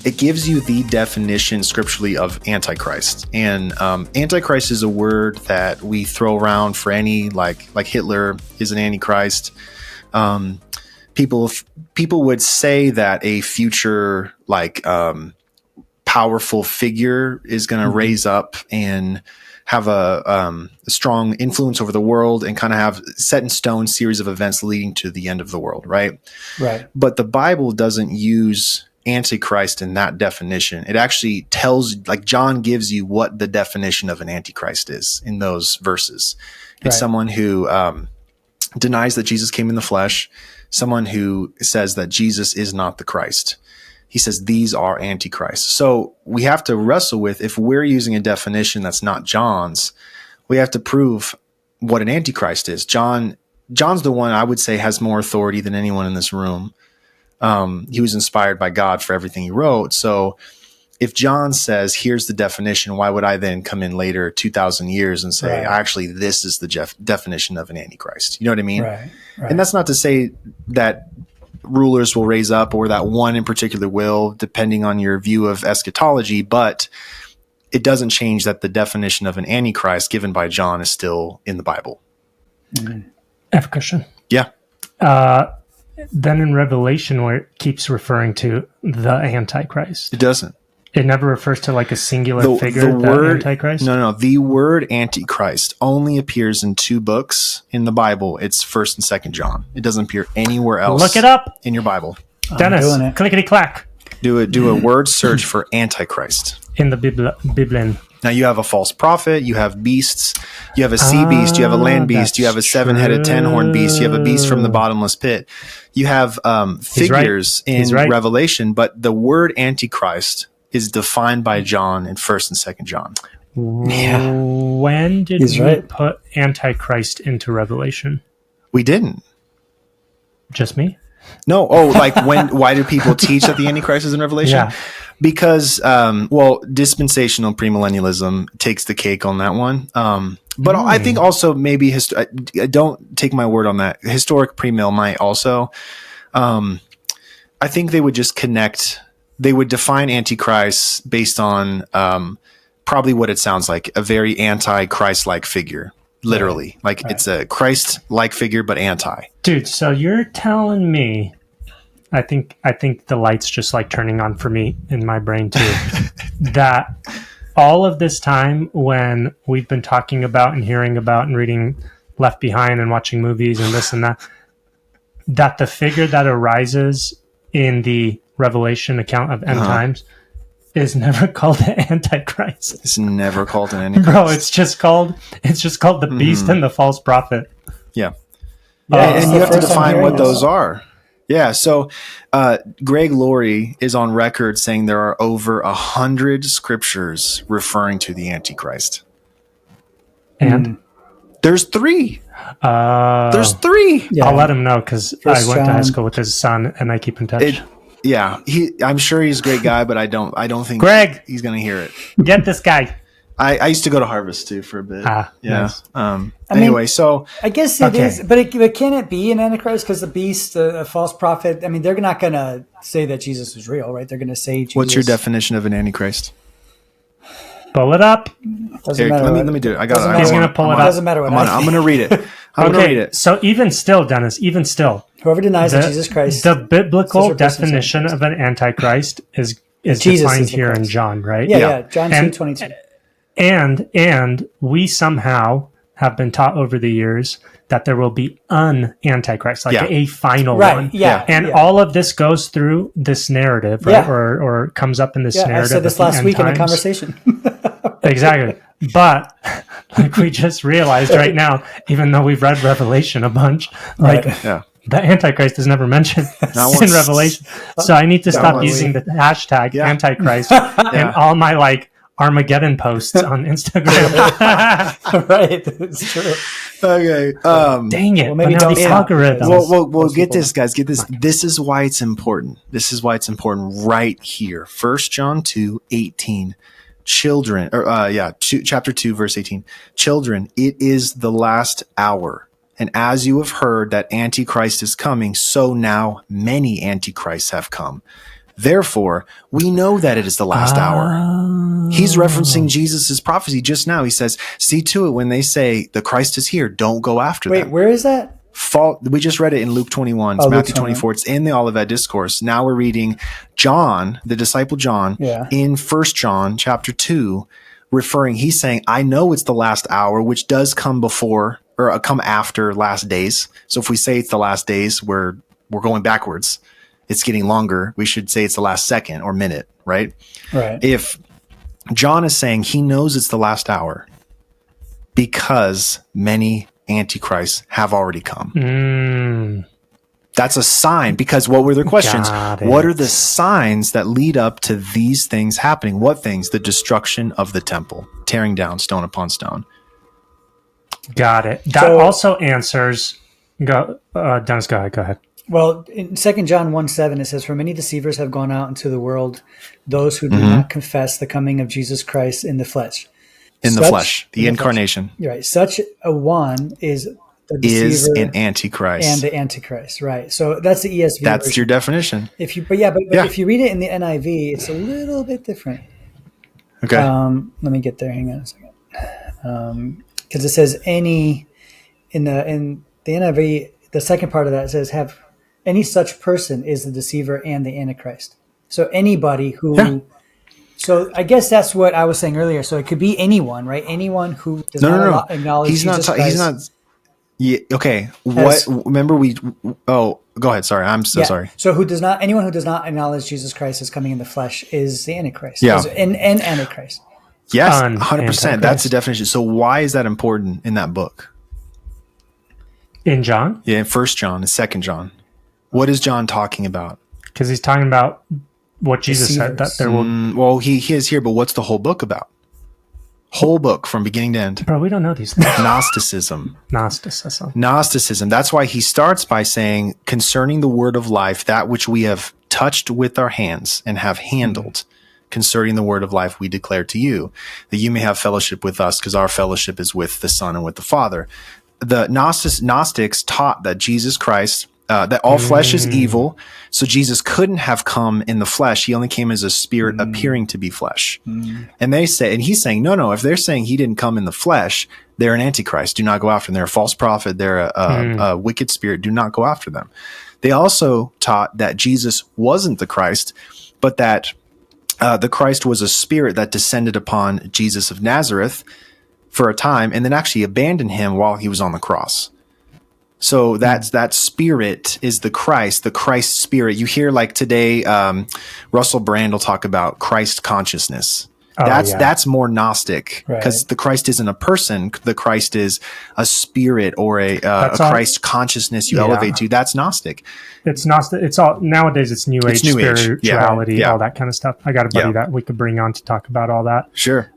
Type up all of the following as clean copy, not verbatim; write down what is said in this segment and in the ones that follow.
It gives you the definition scripturally of Antichrist. And Antichrist is a word that we throw around for any, like Hitler is an Antichrist. People would say that a future powerful figure is going to raise up and have a strong influence over the world and kind of have set in stone series of events leading to the end of the world, right? Right. But the Bible doesn't use Antichrist in that definition. It actually tells, like, John gives you what the definition of an Antichrist is in those verses. It's someone who denies that Jesus came in the flesh, someone who says that Jesus is not the Christ. He says these are Antichrists. So we have to wrestle with, if we're using a definition that's not John's, we have to prove what an Antichrist is. John's the one I would say has more authority than anyone in this room. He was inspired by God for everything he wrote. So if John says, here's the definition, why would I then come in later 2,000 years and say, actually, this is the definition of an Antichrist? You know what I mean? Right. And that's not to say that rulers will raise up or that one in particular will, depending on your view of eschatology, but it doesn't change that the definition of an Antichrist given by John is still in the Bible. I have a question. Yeah. Then in Revelation, where it keeps referring to the Antichrist, It doesn't. It never refers to like a singular figure, the word Antichrist? No. The word Antichrist only appears in 2 books in the Bible. It's 1st and 2nd John. It doesn't appear anywhere else. Look it up in your Bible. Dennis, clickety-clack. Do a word search for Antichrist. In the Bible. Now you have a false prophet, you have beasts, you have a sea beast, you have a land beast, you have a 7-headed 10-horned beast, you have a beast from the bottomless pit. You have figures in Revelation, but the word Antichrist is defined by John in 1st and 2nd John. Yeah. When did we put Antichrist into Revelation? We didn't. Just me? No. Why do people teach that the Antichrist is in Revelation? Yeah. Because, dispensational premillennialism takes the cake on that one. But I think also maybe, don't take my word on that. Historic premill might also. I think they would just connect. They would define Antichrist based on probably what it sounds like, a very anti-Christ-like figure. Literally. It's a Christ-like figure, but anti. Dude, so you're telling me, I think the light's just like turning on for me in my brain too, that all of this time when we've been talking about and hearing about and reading Left Behind and watching movies and this and that the figure that arises in the Revelation account of end times is never called the Antichrist. It's never called an Antichrist. Bro, it's just called the beast and the false prophet. Yeah. And you have to define what those are. Yeah. So Greg Laurie is on record saying there are over 100 scriptures referring to the Antichrist. And there's 3. There's 3. Yeah. I'll let him know because I went to high school with his son and I keep in touch. I'm sure he's a great guy, but I don't think Greg, he's going to hear it. Get this guy. I used to go to Harvest too for a bit. Nice. So I guess it is, but can it be an Antichrist? Because the beast, a false prophet, I mean, they're not going to say that Jesus is real, right? They're going to say Jesus. What's your definition of an Antichrist? Pull it up. Doesn't matter. Let me do it. I got it. He's going to pull it up. Doesn't matter what I'm going to read it. I'm going to read it. So even still, Dennis, whoever denies that Jesus Christ, the biblical definition of an Antichrist is defined here in John, right? Yeah. John 2:22. And we somehow have been taught over the years that there will be an Antichrist, a final one. Yeah. And all of this goes through this narrative, right? Yeah. Or comes up in this narrative. I said this last week in a conversation. Exactly. But we just realized right now, even though we've read Revelation a bunch, the Antichrist is never mentioned in Revelation. So I need to stop using the hashtag Antichrist in all my Armageddon posts on Instagram. Right, it's true. Okay. Dang it. Well, maybe don't algorithms. Well, get this, guys. Get this. This is why it's important. This is why it's important right here. 1 John 2:18. Children, chapter 2, verse 18. Children, it is the last hour. And as you have heard that Antichrist is coming, so now many Antichrists have come. Therefore, we know that it is the last hour. He's referencing Jesus' prophecy just now. He says, see to it when they say the Christ is here, don't go after them. Wait, where is that? We just read it in Luke 21. It's Matthew 24. It's in the Olivet Discourse. Now we're reading John, the disciple John, in 1 John chapter 2, he's saying, I know it's the last hour, which does come before or come after last days. So if we say it's the last days, we're going backwards. It's getting longer. We should say it's the last second or minute, right? Right. If John is saying he knows it's the last hour because many Antichrists have already come. That's a sign, because what were their questions? What are the signs that lead up to these things happening? What things? The destruction of the temple, tearing down stone upon stone. Got it. That also answers. Dennis, go ahead. Well, in 2 John 1:7, it says, for many deceivers have gone out into the world, those who do not confess the coming of Jesus Christ in the flesh. The incarnation. Right. Such a one is the deceiver is an antichrist. And the antichrist, right. So that's the ESV That's version. your definition. If you if you read it in the NIV, it's a little bit different. Okay. Let me get there. Hang on a second. Because it says any in the NIV, the second part of that says have any such person is the deceiver and the antichrist. So anybody who. Yeah. So I guess that's what I was saying earlier. So it could be anyone, right? Anyone who does not acknowledge Jesus Christ. He's not. Yeah. Okay. Remember go ahead. Sorry. I'm so sorry. So anyone who does not acknowledge Jesus Christ as coming in the flesh is the Antichrist. Yeah. An Antichrist. Yes. 100%. That's the definition. So why is that important in that book? In John? Yeah. In 1 John and 2 John. What is John talking about? Because he's talking about what Jesus said, that there will. Well, he is here, but what's the whole book about? Whole book from beginning to end. Bro, we don't know these things. Gnosticism. That's why he starts by saying, concerning the word of life, that which we have touched with our hands and have handled, concerning the word of life we declare to you, that you may have fellowship with us, because our fellowship is with the Son and with the Father. The Gnostics taught that Jesus Christ, that all flesh is evil, so Jesus couldn't have come in the flesh. He only came as a spirit appearing to be flesh. And he's saying, no, if they're saying he didn't come in the flesh, they're an antichrist. Do not go after them. They're a false prophet. They're a wicked spirit. Do not go after them. They also taught that Jesus wasn't the Christ, but that the Christ was a spirit that descended upon Jesus of Nazareth for a time and then actually abandoned him while he was on the cross. So that spirit is the Christ spirit. You hear like today, Russell Brand will talk about Christ consciousness. That's more Gnostic, because the Christ isn't a person. The Christ is a spirit or a Christ consciousness you elevate to. That's Gnostic. It's Gnostic. It's all nowadays. It's New Age spirituality, all that kind of stuff. I got a buddy that we could bring on to talk about all that. Sure.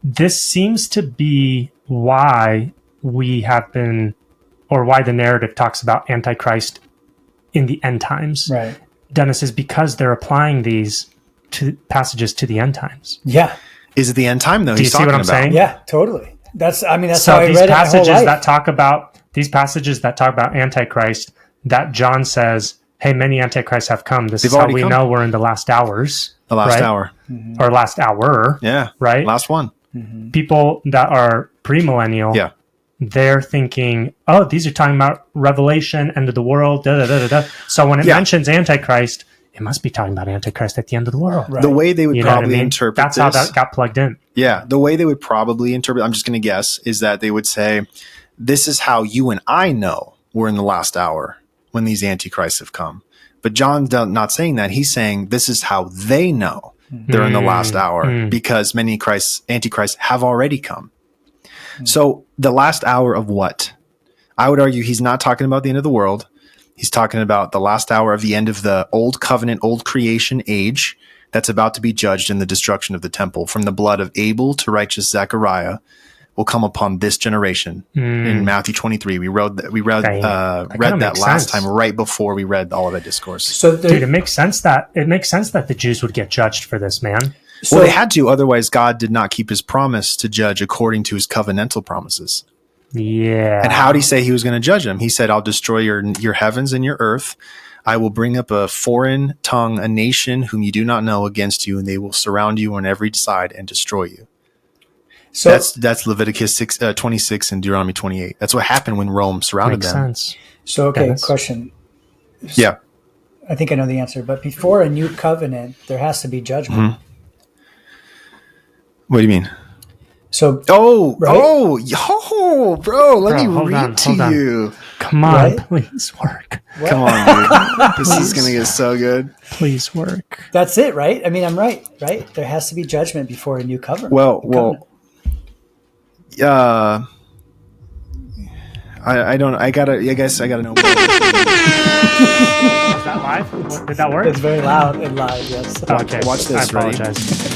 This seems to be why we have been. Or why the narrative talks about Antichrist in the end times. Right. Dennis, is because they're applying these passages to the end times. Yeah. Is it the end time though? Do you see what I'm saying? Yeah, totally. That's how I read these passages that talk about Antichrist, that John says, hey, many Antichrists have come. This is how we know we're in the last hours. The last hour. Or last hour. Yeah. Right? Last one. People that are premillennial. Yeah. They're thinking, oh, these are talking about Revelation, end of the world, da-da-da-da-da. So when it mentions Antichrist, it must be talking about Antichrist at the end of the world. Right. The way they would probably interpret That's how that got plugged in. Yeah. The way they would probably interpret, I'm just going to guess, is that they would say, this is how you and I know we're in the last hour when these Antichrists have come. But John's not saying that. He's saying this is how they know they're in the last hour because many Antichrists have already come. So the last hour of what? I would argue he's not talking about the end of the world. He's talking about the last hour of the end of the old covenant, old creation age that's about to be judged in the destruction of the temple. From the blood of Abel to righteous Zechariah will come upon this generation. In Matthew 23, we read that last time right before we read all of that discourse. So dude, it makes sense that the Jews would get judged for this, man. Well, they had to, otherwise God did not keep his promise to judge according to his covenantal promises. Yeah. And how did he say he was going to judge them? He said, I'll destroy your heavens and your earth. I will bring up a foreign tongue, a nation whom you do not know against you, and they will surround you on every side and destroy you. So that's Leviticus 26 and Deuteronomy 28. That's what happened when Rome surrounded them. Makes sense. So, question. Yeah. I think I know the answer, but before a new covenant, there has to be judgment. Mm-hmm. What do you mean? So, bro, let me read to you. Come on, please work. What? Come on, dude. This is going to get so good. Please work. That's it, right? I mean, I'm right? There has to be judgment before a new covenant. I guess I gotta know more. Is that live? Did that work? It's very loud and live, yes. Okay. Watch this, I apologize. Ready?